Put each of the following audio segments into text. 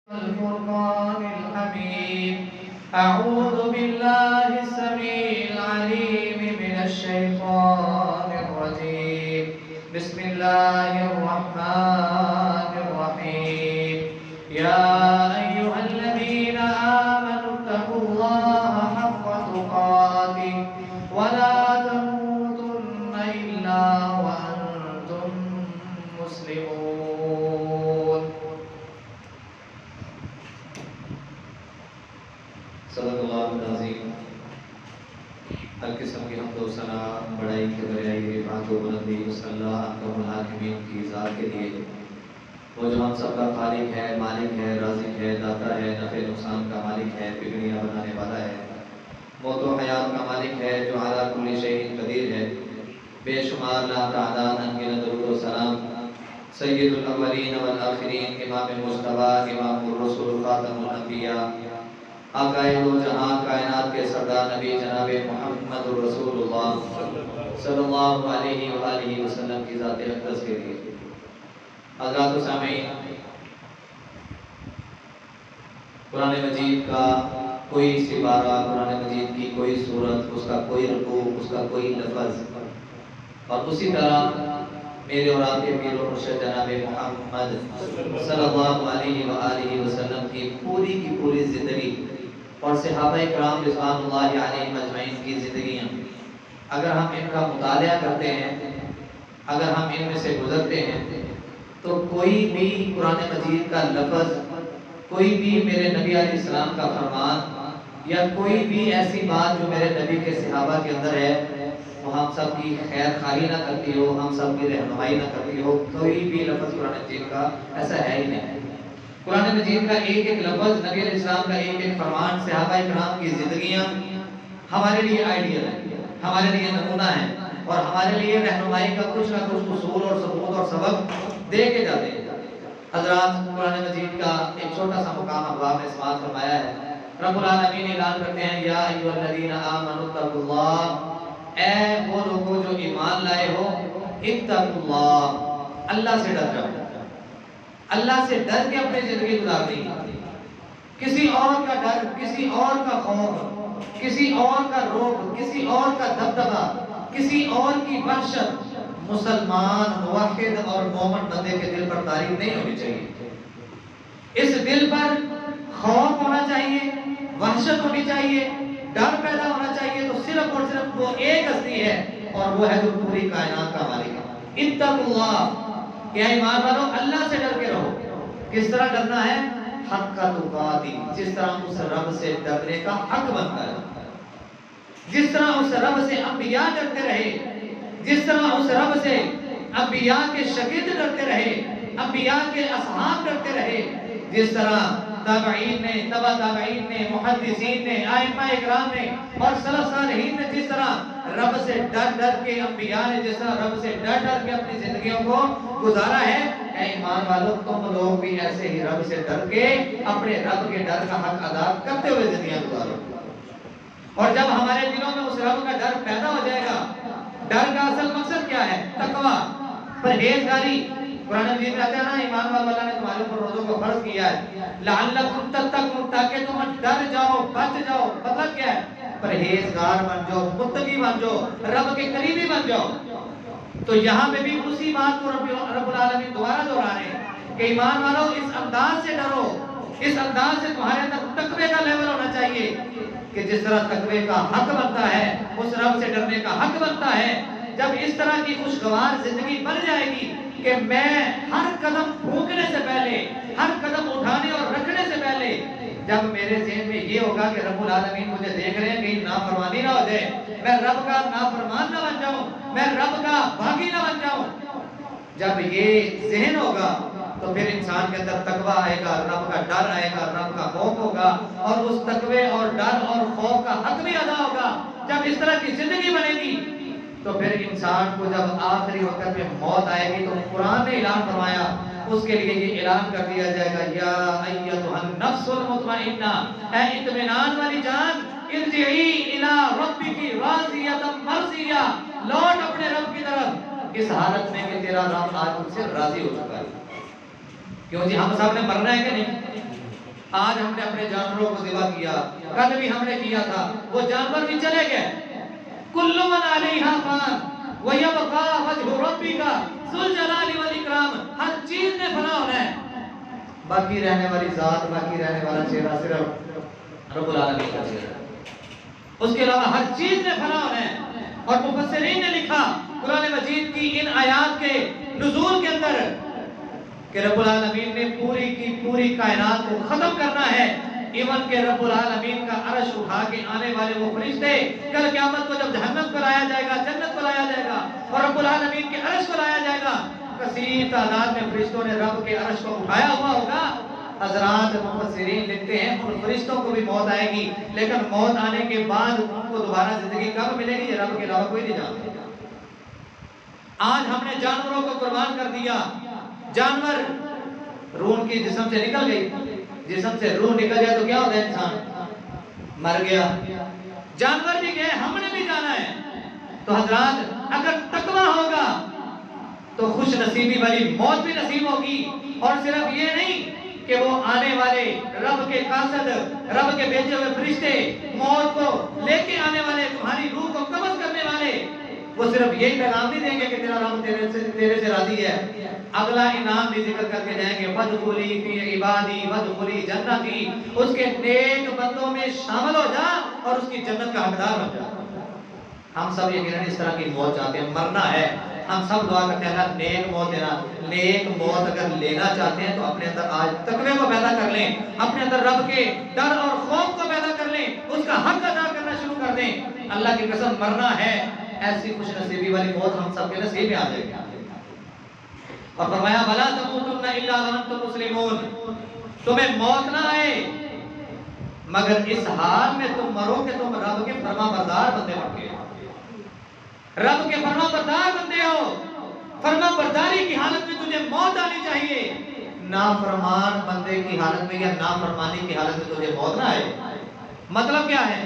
الفرقان الحميد. أعوذ بالله السميع العليم من الشيطان الرجيم. بسم الله الرحمن الرحيم. يا أيها الذين آمنوا اتقوا الله حق تقاته ولا تموتن إلا وأنتم مسلمون. صدق اللہ العظیم. ہر قسم کی حمد و ثنا بڑائی کے بریائی رفعت و بلندی صلی اللہ اکرم الحاکمین کی ذات کے لیے، وہ جو ہم سب کا خالق ہے، مالک ہے، رازق ہے، داتا ہے، نفع نقصان کا مالک ہے، بگڑیاں بنانے والا ہے، موت و حیات کا مالک ہے، جو اعلیٰ کل شیء قدیر ہے. بے شمار لا تعداد انگنت درود و سلام سید الاولین والآخرین، امام مجتبی، امام الرسول، خاتم الانبیاء، آقا دو جہاں کائنات کے سردار نبی جناب محمد رسول اللہ صلی اللہ علیہ وآلہ وسلم کی ذات اقدس کے لیے. حضرات و سامعین، قرآن مجید کا کوئی سپارہ، قرآن مجید کی کوئی سورت، اس کا کوئی رکوع، اس کا کوئی لفظ، اور اسی طرح میرے اور آپ کے پیر و مرشد جناب محمد صلی اللہ علیہ وآلہ وسلم کی پوری زندگی اور صحابہ کرام رضوان اللہ علیہم اجمعین کی زندگیاں اگر ہم ان کا مطالعہ کرتے ہیں، اگر ہم ان میں سے گزرتے ہیں، تو کوئی بھی قرآن مجید کا لفظ، کوئی بھی میرے نبی علیہ السلام کا فرمان، یا کوئی بھی ایسی بات جو میرے نبی کے صحابہ کے اندر ہے، وہ ہم سب کی خیر خواہی نہ کرتی ہو، ہم سب کی رہنمائی نہ کرتی ہو. کوئی بھی لفظ قرآن مجید کا ایسا ہے ہی نہیں. قرآن مجید کا ایک ایک لفظ، نبی علیہ السلام کا ایک ایک فرمان، صحابہ کرام کی زندگیاں ہمارے لیے آئیڈیل ہے، ہمارے لیے نمونہ ہے، اور ہمارے لیے رہنمائی کا کچھ نہ کچھ اصول اور ثبوت اور سبب دے کے جاتے ہیں. حضرات، قرآن مجید کا ایک چھوٹا سا مقام ابواب نے سماعت فرمایا ہے. رب العالمین اعلان کرتے ہیں، یا ایھا الذین آمنوا اتقوا اللہ، اے وہ لوگوں جو ایمان لائے ہو، اتقوا اللہ، اللہ سے ڈر جاؤ. اللہ سے ڈر کے اپنی زندگی گزارنی. کسی اور کا ڈر، کسی اور کا خوف، کسی اور کا روب، کسی اور کا دبدبا، کسی اور کی وحشت مسلمان، موحد اور مومن بندے کے دل پر طاری نہیں ہونی چاہیے. اس دل پر خوف ہونا چاہیے، وحشت ہونی چاہیے، ڈر پیدا ہونا چاہیے. تو صرف اور صرف وہ ایک ہستی ہے، اور وہ ہے جو پوری کائنات کا مالک ہے. اتقوا اللہ، کہ ایمان والو اللہ سے ڈر کے رہو. کس طرح ڈرنا ہے؟ حق تقاتی، جس طرح اس رب سے ڈرنے کا حق بنتا ہے، جس طرح اس رب سے انبیاء ڈرتے رہے، جس طرح اس رب سے انبیاء کے شاگرد ڈرتے رہے، انبیاء کے اصحاب ڈرتے رہے، جس طرح تابعین نے، تبع تابعین نے، محدثین نے، ائمہ اکرام نے اور سلف صالحین نے جس طرح رب سے ڈر ڈر کے، انبیاء نے جس طرح رب سے ڈر ڈر کے اپنی زندگیوں کو گزارا ہے، اے ایمان والو تم لوگ بھی ایسے ہی رب سے ڈر کے اپنے رب کے ڈر کا حق ادا کرتے ہوئے زندگیاں گزارو. اور جب ہمارے دلوں میں اس رب کا ڈر پیدا ہو جائے گا، ڈر کا اصل مقصد کیا ہے؟ تقوی، پرہیزگاری. قرآن مجید میں آتا ہے نا، ایمان والو اللہ نے تمہارے اوپر روزوں کو فرض کیا ہے، لعلکم تتقون، تاکہ تم ڈر جاؤ، بچ جاؤ. مطلب کیا ہے؟ پرہیزگار بن جاؤ، متقی بن جاؤ، رب کے قریبی بن جاؤ. تو یہاں پہ بھی اسی بات کو رب العالمین دوبارہ دہرا رہے ہیں کہ ایمان والو اس انداز سے ڈرو، اس انداز سے تمہارے اندر تقوی کا لیول ہونا چاہیے کہ جس طرح تقوی کا حق بنتا ہے، اس رب سے ڈرنے کا حق بنتا ہے. جب اس طرح کی خوشگوار زندگی بن جائے گی کہ میں ہر قدم پھونکنے سے پہلے، ہر قدم اٹھانے اور رکھنے سے پہلے، جب میرے ذہن میں یہ ہوگا کہ رب العالمین مجھے دیکھ رہے ہیں، کہیں نافرمانی نہ ہو جائے، میں رب کا نافرمان نہ بن جاؤں، میں رب کا باغی نہ بن جاؤں. جب یہ ذہن ہوگا تو پھر انسان کے اندر تقوی آئے گا، رب کا ڈر آئے گا، رب کا خوف ہوگا، اور اس تقوی اور ڈر اور خوف کا حق بھی ادا ہوگا. جب اس طرح کی زندگی بنے گی تو پھر انسان کو جب آخری وقت میں موت آئے گی تو قرآن نے اعلان فرمایا، اس کے لیے یہ اعلان کر دیا جائے گا، یا ایتھا النفس المطمئنہ، اے اطمینان والی جان، ارجعی الی ربک راضیۃ مرضیہ، لوٹ اپنے رب کی طرف اس حالت میں کہ تیرا رب آج تجھ سے راضی ہو چکا ہے. کیوں جی، ہم سب نے مرنا ہے کہ نہیں؟ آج ہم نے اپنے جانوروں کو ذبح کیا، کل بھی ہم نے کیا تھا، وہ جانور بھی چلے گئے۔ کل من علیہا فان ویبقا وجہ ربک ذو الجلال والاکرام، ہر چیز نے فنا ہونا ہے، باقی رہنے والی ذات، باقی رہنے والا چہرہ صرف رب العالمین کا چہرہ ہے، اس کے علاوہ ہر چیز نے فنا ہونا ہے۔ اور مفسرین نے لکھا قرآن مجید کی ان آیات کے نزول کے اندر کہ رب العالمین نے پوری کی پوری کائنات کو ختم کرنا ہے، ایون کہ رب العالمین کا عرش اٹھا کے آنے والے وہ فرشتے کل قیامت کو جب جہنم کو لایا جائے گا، جنت کو لایا جائے گا اور رب العالمین کے عرش کو لایا جائے گا، کثیر تعداد میں فرشتوں نے رب کے عرش کو اٹھایا ہوا ہوگا۔ حضرات مفسرین لکھتے ہیں ان فرشتوں کو بھی موت آئے گی، لیکن موت آنے کے بعد ان کو دوبارہ زندگی کب ملے گی یہ رب کے علاوہ کوئی نہیں جانتا۔ آج ہم نے جانوروں کو قربان کر دیا، جانور روح کی جسم سے نکل گئی، جسم سے روح نکل جائے تو کیا ہوتا ہے؟ انسان مر گیا، جانور بھی گئے، ہم نے بھی جانا ہے۔ تو حضرات اگر تقویٰ ہوگا تو خوش نصیبی والی موت بھی نصیب ہوگی، اور صرف یہ نہیں کہ وہ آنے والے رب کے قاصد، رب کے بھیجے ہوئے فرشتے موت کو لے کے آنے والے، تمہاری روح کو قبض کرنے والے، وہ صرف یہی پیغام نہیں دیں گے کہ تیرا رب تیرے سے راضی ہے، اگلا انعام بھی ذکر کر کے جائیں گے، فَادْخُلِي فِي عِبَادِي وَادْخُلِي جَنَّتِي، اس کے نیک بندوں میں شامل ہو جا اور اس کی جنت کا حقدار بن جا۔ ہم سب یقیناً اس طرح کی موت چاہتے ہیں، مرنا ہے، ہم سب دعا کرتے ہیں اللہ نیک موت دینا۔ نیک موت اگر لینا چاہتے ہیں تو اپنے اندر آج تقوی کو پیدا کر لیں، اپنے اندر رب کے ڈر اور خوف کو پیدا کر لیں، اس کا حق ادا کرنا شروع کر دیں۔ اللہ کی قسم مرنا ہے، ایسی خوش نصیبی والی موت ہم سب کے نصیب میں آ جائے گی۔ اور فرمایا وَلَا تَمُوتُنَّ إِلَّا وَأَنْتُمْ مُسْلِمُونَ، تمہیں موت نہ آئے مگر اس حال میں تم مرو کہ تم رب کے فرما بردار بندے بن گئے، رب کے فرما بردار بندے ہو۔ فرما برداری کی حالت میں تجھے موت آنی چاہیے، نافرمان بندے کی حالت میں یا نافرمانی کی حالت میں تجھے موت نہ آئے۔ مطلب کیا ہے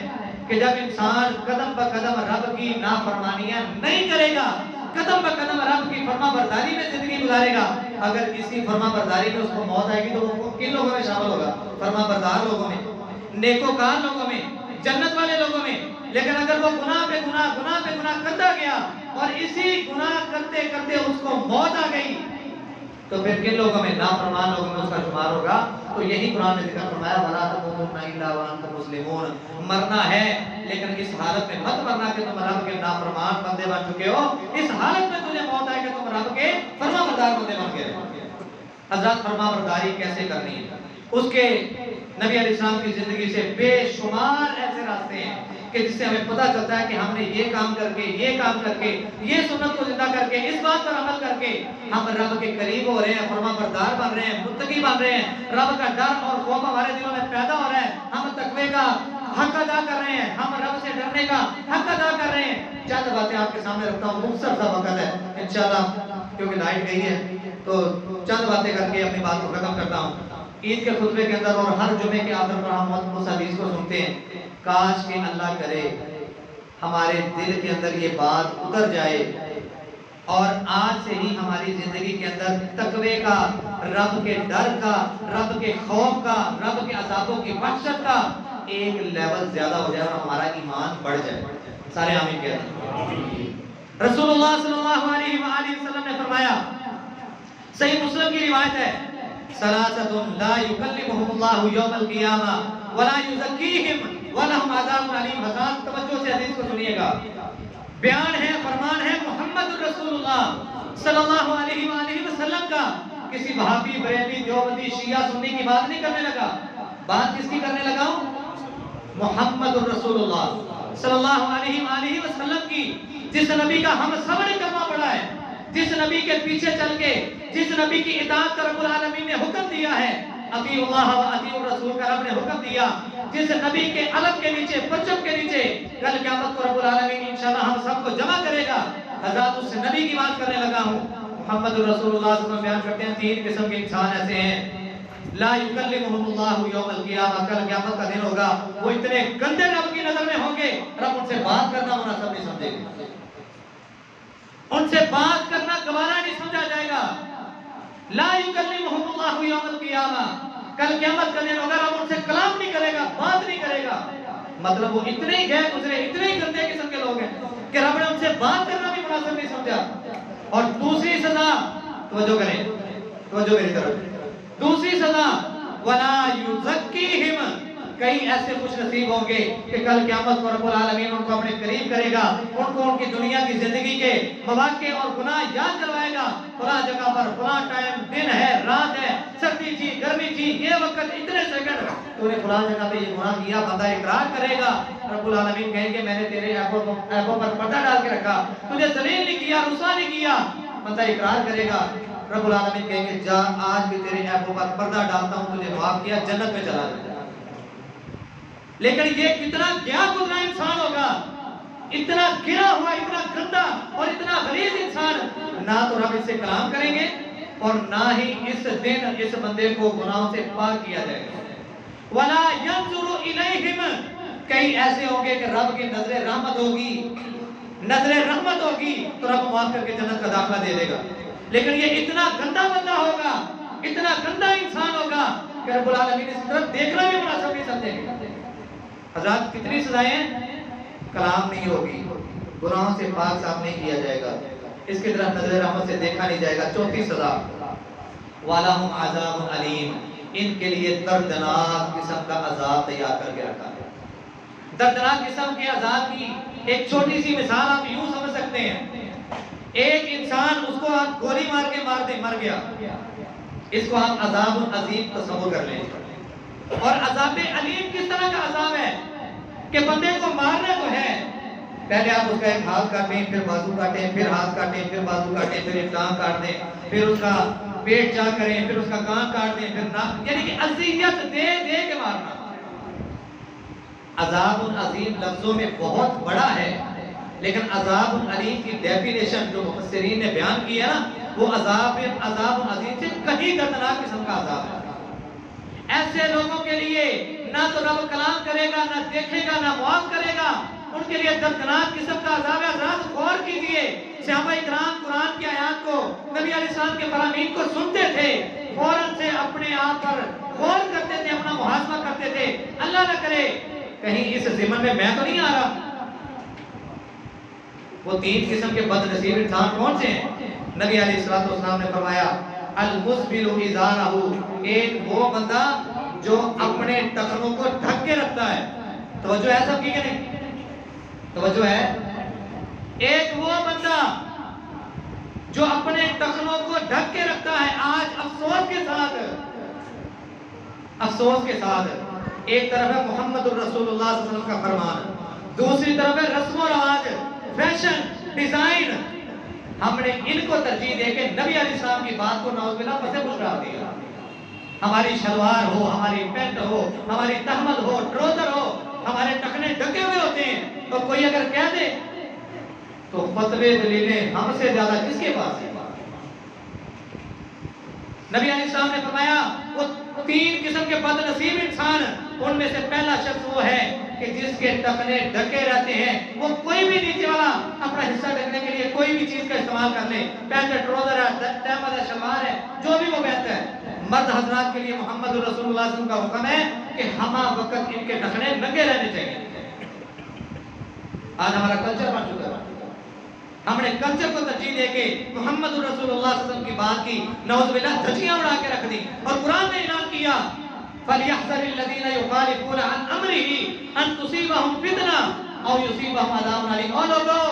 کہ جب انسان قدم بہ قدم رب کی نافرمانیاں نہیں کرے گا، قدم بہ قدم رب کی فرما برداری میں زندگی گزارے گا، اگر اسی فرما برداری میں اس کو موت آئے گی تو وہ کن لوگوں میں شامل ہوگا؟ فرما بردار لوگوں میں، نیکوکار لوگوں میں، جنت والے لوگوں میں۔ لیکن اگر وہ گناہ پہ گناہ کرتا گیا اور اسی گناہ کرتے کرتے اس کو موت آ گئی تو پھر کن لوگوں میں؟ نافرمان لوگوں میں اس کا شمار ہوگا۔ تو یہی قرآن نے ذکر فرمایا وَلَا تَمُوتُنَّ إِلَّا وَأَنْتُمْ مُسْلِمُونَ، مرنا ہے لیکن اس حالت میں مت مرنا کہ تم رب کے نافرمان بندے بن چکے ہو، اس حالت میں تجھے موت آئے کہ تم رب کے فرما بردار بندے بن گئے۔ حضرات فرما برداری کیسے کرنی ہے؟ اس کے نبی علیہ السلام کی زندگی سے بے شمار ایسے راستے ہیں کہ جس سے ہمیں پتہ چلتا ہے کہ ہم نے یہ کام کر کے، یہ کام کر کے، یہ سنت کو زندہ کر کے، اس بات پر عمل کر کے ہم رب کے قریب ہو رہے ہیں، فرما بردار بن رہے ہیں، متقی بن رہے ہیں، رب کا ڈر اور خوف ہمارے دلوں میں پیدا ہو رہا ہے، ہم تقوی کا حق ادا کر رہے ہیں، ہم رب سے ڈرنے کا حق ادا کر رہے ہیں۔ چند باتیں آپ کے سامنے رکھتا ہوں، مختصر سا وقت ہے انشاءاللہ کیونکہ لائٹ گئی ہے تو چند باتیں کر کے اپنی بات کو ختم کرتا ہوں۔ عید کے خطبے کے اندر اور ہر جمعے کے آخر پر ہم اس حدیث کو سنتے ہیں، کاش کہ اللہ کرے ہمارے دل کے اندر یہ بات اتر جائے اور آج سے ہی ہماری زندگی کے اندر تقوی کا، رب کے ڈر کا، رب کے خوف کا، رب کے عذابوں کی وحشت کا ایک لیول زیادہ ہو جائے اور ہمارا ایمان بڑھ جائے۔ سارے آمین کہتے ہیں۔ رسول اللہ صلی اللہ علیہ وآلہ وسلم نے فرمایا، صحیح مسلم کی روایت ہے، ثلاثۃ لا یکلمہم اللہ یوم القیامہ ولا یزکیہم ولہم عذاب علیم۔ حضرات توجہ سے حدیث کو سنیے گا، بیان ہے، فرمان ہے محمد رسول اللہ صلی اللہ علیہ وآلہ وسلم کا۔ کسی وہابی، بریلوی، دیوبندی، شیعہ، سنی کی بات نہیں کرنے لگا، بات کس کی کرنے لگا ہوں؟ محمد رسول اللہ صلی اللہ علیہ وآلہ وسلم کی، جس نبی کا ہم سب نے کلمہ پڑھا ہے، جس نبی کے پیچھے چل کے، جس نبی کی اطاعت کا رب العالمین نے حکم دیا ہے، اطیعوا اللہ و اطیعوا الرسول کا رب نے حکم دیا، جس نبی کے علم کے نیچے، پرچم کے نیچے کل قیامت کو رب العالمین انشاءاللہ ہم سب کو جمع کرے گا۔ حضرات اس نبی کی بات کرنے لگا ہوں، محمد رسول اللہ صلی اللہ علیہ وسلم بیان کرتے ہیں تین قسم کے انسان ایسے ہیں، لا یکلمہم اللہ یوم القیامہ، کل قیامت کا دن ہوگا، وہ اتنے گندے رب کی نظر میں ہوں گے، رب ان سے بات کرنا مناسب نہیں سمجھے گا، ان سے بات کرنا گوارا نہیں سمجھا جائے گا۔ لا یکلمہم اللہ یوم القیامہ، کل قیامت کا دن ہوگا رب ان سے کلام نہیں کرے گا، بات نہیں کرے گا. مطلب وہ اتنے ہی گئے گزرے، اتنے ہی گندے قسم کے لوگ ہیں کہ رب نے ان سے بات کرنا بھی مناسب نہیں سمجھا. اور دوسری سزا، توجہ کریں، توجہ میری طرف، دوسری سزا وَلَا يُزَكِّيهِمْ. کئی ایسے خوش نصیب ہوں گے کہ کل قیامت کو رب العالمین ان کو اپنے قریب کرے گا، ان کو ان کی دنیا کی زندگی کے مواقع اور گناہ یاد کروائے گا. فلاں جگہ پر فلاں ٹائم، دن ہے، رات ہے، سردی تھی، گرمی تھی، یہ وقت، اتنے سیکنڈ تو نے فلاں جگہ پہ یہ گناہ کیا. بندہ اقرار کرے گا، رب العالمین کہیں گے میں نے تیرے عیبوں پر پردہ ڈال کے رکھا، تجھے ذلیل نہیں کیا، رسوا نہیں کیا. بندہ اقرار کرے گا، رب العالمین کہیں گے جا آج بھی تیرے عیبوں پر پردہ ڈالتا ہوں، تجھے معاف کیا، جنت میں چلا جائے. لیکن یہ کتنا کیا گزرا انسان ہوگا، اتنا گرا ہوا، اتنا گندا اور اتنا غلیظ انسان. نہ تو رب اس سے کلام کریں گے اور نہ ہی اس دن اس بندے کو گناہوں سے پاک کیا جائے گا. وَلَا يَنْظُرُ إِلَيْهِمْ. کئی ایسے ہوں گے کہ رب کی نظر رحمت ہوگی، نظر رحمت ہوگی تو رب معاف کر کے جنت کا داخلہ دے دے گا. لیکن یہ اتنا گندا بندہ ہوگا، اتنا گندا انسان ہوگا کہ رب العالمین اس طرف دیکھنا بھی مناسب نہیں سمجھیں گے. حضرات کتنی سزائیں؟ کلام نہیں ہوگی، گناہوں سے پاک صاف نہیں کیا جائے گا، اس کی طرف نظر رحمت سے دیکھا نہیں جائے گا. چوتھی سزا وَلَهُمْ عَذَابٌ عَلِيمٌ. ان کے لیے دردناک قسم کا عذاب تیار کر کے رکھا ہے. دردناک قسم کے عذاب کی ایک چھوٹی سی مثال آپ یوں سمجھ سکتے ہیں. ایک انسان، اس کو آپ گولی مار کے مار دیں، مر گیا، اس کو آپ عذاب عظیم تصور کر لیں. اور عذاب علیم کس طرح کا عذاب ہے کہ بندے کو مارنا تو ہے، پہلے آپ اس کا ایک ہاتھ کاٹیں، پھر بازو کاٹیں، پھر ہاتھ کاٹیں، پھر بازو کاٹیں، پھر ایک ٹانگ کاٹ دیں، پھر اس کا پیٹ جا کریں، پھر اس کا کان کاٹ دیں، پھر ناک، یعنی کہ اذیت دے دے کے مارنا. عذاب عظیم لفظوں میں بہت بڑا ہے، لیکن عذاب علیم کی ڈیفینیشن جو مفسرین نے بیان کی ہے نا، وہ عذاب عظیم سے کہیں دردناک قسم کا عذاب ہے. ایسے لوگوں کے لیے نہ تو رب کلام کرے گا، نہ دیکھے گا، نہ معاف کرے گا، ان کے لیے دردناک قسم کا عذاب ہے. حضرات غور کیجئے، صحابہ اکرام قرآن کی آیات کو، نبی علیہ السلام کے فرامین کو سنتے تھے، فوراً سے اپنے آپ پر غور کرتے تھے، اپنا محاسبہ کرتے تھے. اللہ نہ کرے کہیں اس ضمن میں تو نہیں آ رہا. وہ تین قسم کے بد نصیب انسان کون سے ہیں؟ نبی علیہ السلام نے فرمایا المسبل ازارہ. ایک وہ بندہ جو اپنے ٹخنوں کو ڈھک کے رکھتا ہے. توجہ ہے سب کی کہ نہیں؟ توجہ ہے. ایک وہ بندہ جو اپنے ٹخنوں کو ڈھک کے رکھتا ہے. آج افسوس کے ساتھ ایک طرف ہے محمد الرسول اللہ صلی اللہ علیہ وسلم کا فرمان، دوسری طرف ہے رسم و رواج، فیشن، ڈیزائن. ہم نے ان کو ترجیح دے کے نبی علیہ السلام کی بات کو نعوذ باللہ پسے پوچھ ڈال دیا. ہماری شلوار ہو، ہماری پینٹ ہو، ہماری تحمل ہو، ٹروزر ہو، ہمارے ٹخنے ڈھکے ہوئے ہوتے ہیں، تو کوئی اگر کہہ دے تو فتوے دلیلیں ہم سے زیادہ کس کے پاس ہے؟ نبی علیہ السلام نے فرمایا وہ تین قسم کے بد نصیب انسان، ان میں سے پہلا شخص وہ ہے کہ جس کے ٹخنے ڈھکے رہتے ہیں. وہ کوئی بھی نیچے والا اپنا حصہ ڈھکنے کے لیے کوئی بھی چیز کا استعمال کر لے، پینٹ، ٹروزر ہے، تحمل ہے، شلوار ہے، جو بھی وہ پہنتا ہے. مرد حضرات کے لیے محمد رسول اللہ صلی اللہ علیہ وسلم کا حکم ہے کہ ہمہ وقت ان کے ٹخنے ننگے رہنے چاہیے. آج ہمارا کلچر بن چکا ہے. ہم نے کلچر کو ترجیح دے کے محمد رسول اللہ صلی اللہ علیہ وسلم کی بات کی، نعوذ باللہ دھجیاں اڑا کے رکھ دی. اور قرآن نے اعلان کیا فَلْيَحْذَرِ الَّذِينَ يُخَالِفُونَ عَنْ أَمْرِهِ أَن تُصِيبَهُمْ فِتْنَةٌ أَوْ يُصِيبَهُمْ عَذَابٌ أَلِيمٌ. اور لوگوں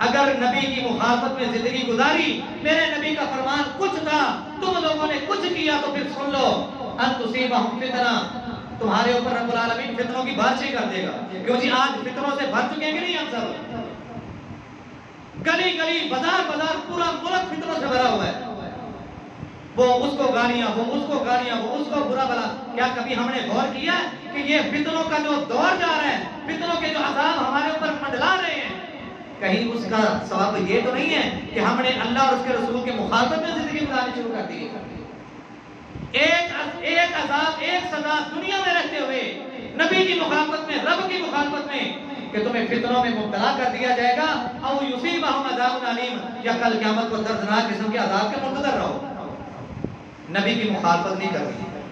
اگر نبی کی مخالفت میں زندگی گزاری، میرے نبی کا فرمان کچھ تھا، تم لوگوں نے کچھ کیا تو پھر سن لو أَن تُصِيبَهُمْ فِتْنَةٌ. تمہارے اوپر رب العالمین فتنوں کی بارشیں کر دے گا. کیوں جی آج فتنوں سے بھر چکے ہیں کہ نہیں ہم سب؟ گلی گلی، بازار بازار، پورا ملک فتنوں سے بھرا ہوا ہے. وہ اس کو گالیاں، وہ اس کو گالیاں، وہ اس کو برا بلا. کیا کبھی ہم نے غور کیا کہ یہ فتنوں کا جو دور جا رہا ہے، فتنوں کے جو عذاب ہمارے اوپر منڈلا رہے ہیں، کہیں اس کا سبب یہ تو نہیں ہے کہ ہم نے اللہ اور اس کے رسول کے مخالفت میں زندگی گزارنی شروع کر دی ہے؟ ایک عذاب، ایک سزا دنیا میں رہتے ہوئے نبی کی مخالفت میں، رب کی مخالفت میں، کہ تمہیں فتنوں میں مبتلا کر دیا جائے گا، او یصیبہم عذاب علیم، یا کل قیامت کو دردناک قسم کے عذاب کے منتظر رہو. نبی کی مخالفت نہیں کرنی،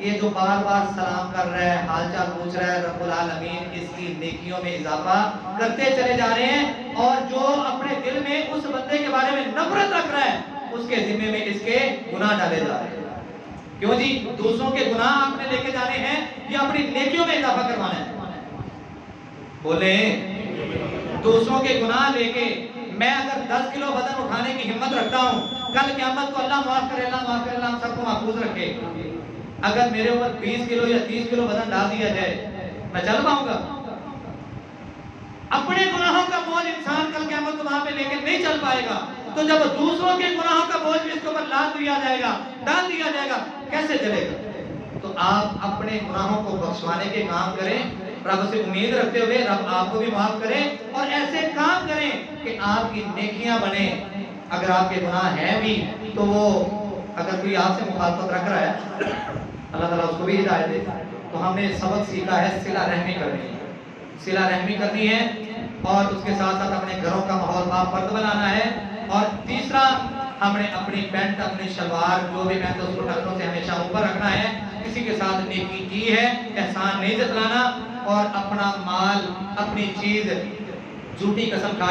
یہ جو بار بار سلام کر رہا ہے، حال چال پوچھ رہا ہے، رب العالمین اس کی نیکیوں میں اضافہ کرتے چلے جا رہے ہیں، اور جو اپنے دل میں اس بندے کے بارے میں نفرت رکھ رہا ہے اس کے ذمے میں اس کے گناہ ڈالے جا رہے ہیں۔ کیوں جی؟ دوسروں کے گناہ آپ نے لے کے جانے ہیں یا اپنی نیکیوں میں اضافہ کروانا ہے؟ بولیں، دوسروں کے گناہ لے کے میں اگر 10 کلو وزن اٹھانے کی ہمت رکھتا ہوں، کل قیامت کو اللہ معاف کرے، اللہ معاف کرے، اللہ ہم سب کو محفوظ رکھے، اگر میرے اوپر 20 کلو یا 30 کلو وزن ڈال دیا جائے، میں چل پاؤں گا؟ اپنے گناہوں کا بوجھ انسان کل قیامت کو وہاں پہ لے کے نہیں چل پائے گا، تو جب دوسروں کے گناہوں کا بوجھ بھی اس کے اوپر لاد دیا جائے گا، ڈال دیا جائے گا، کیسے چلے گا؟ تو آپ اپنے گناہوں کو بخشوانے کے کام کریں، رب سے امید رکھتے ہوئے رب آپ کو بھی معاف کرے، اور ایسے کام کریں کہ آپ کی نیکیاں بنیں۔ اگر آپ کے گناہ ہیں بھی تو وہ اگر کوئی آپ سے مخالفت رکھ رہا ہے، اللہ تعالیٰ اس کو بھی ہدایت دے۔ تو ہم نے سبق سیکھا ہے صلہ رحمی کرنی ہے، صلہ رحمی کرنی ہے، اور اس کے ساتھ ساتھ اپنے گھروں کا ماحول باپرد بنانا ہے، اور تیسرا ہم نے اپنی پینٹ، اپنی شلوار جو بھی پہنتے اس کو ٹخنوں سے ہمیشہ اوپر رکھنا ہے، کسی کے ساتھ نیکی کی ہے احسان نہیں جتلانا، اور اپنا مال، اپنی چیز جھوٹی قسم کھا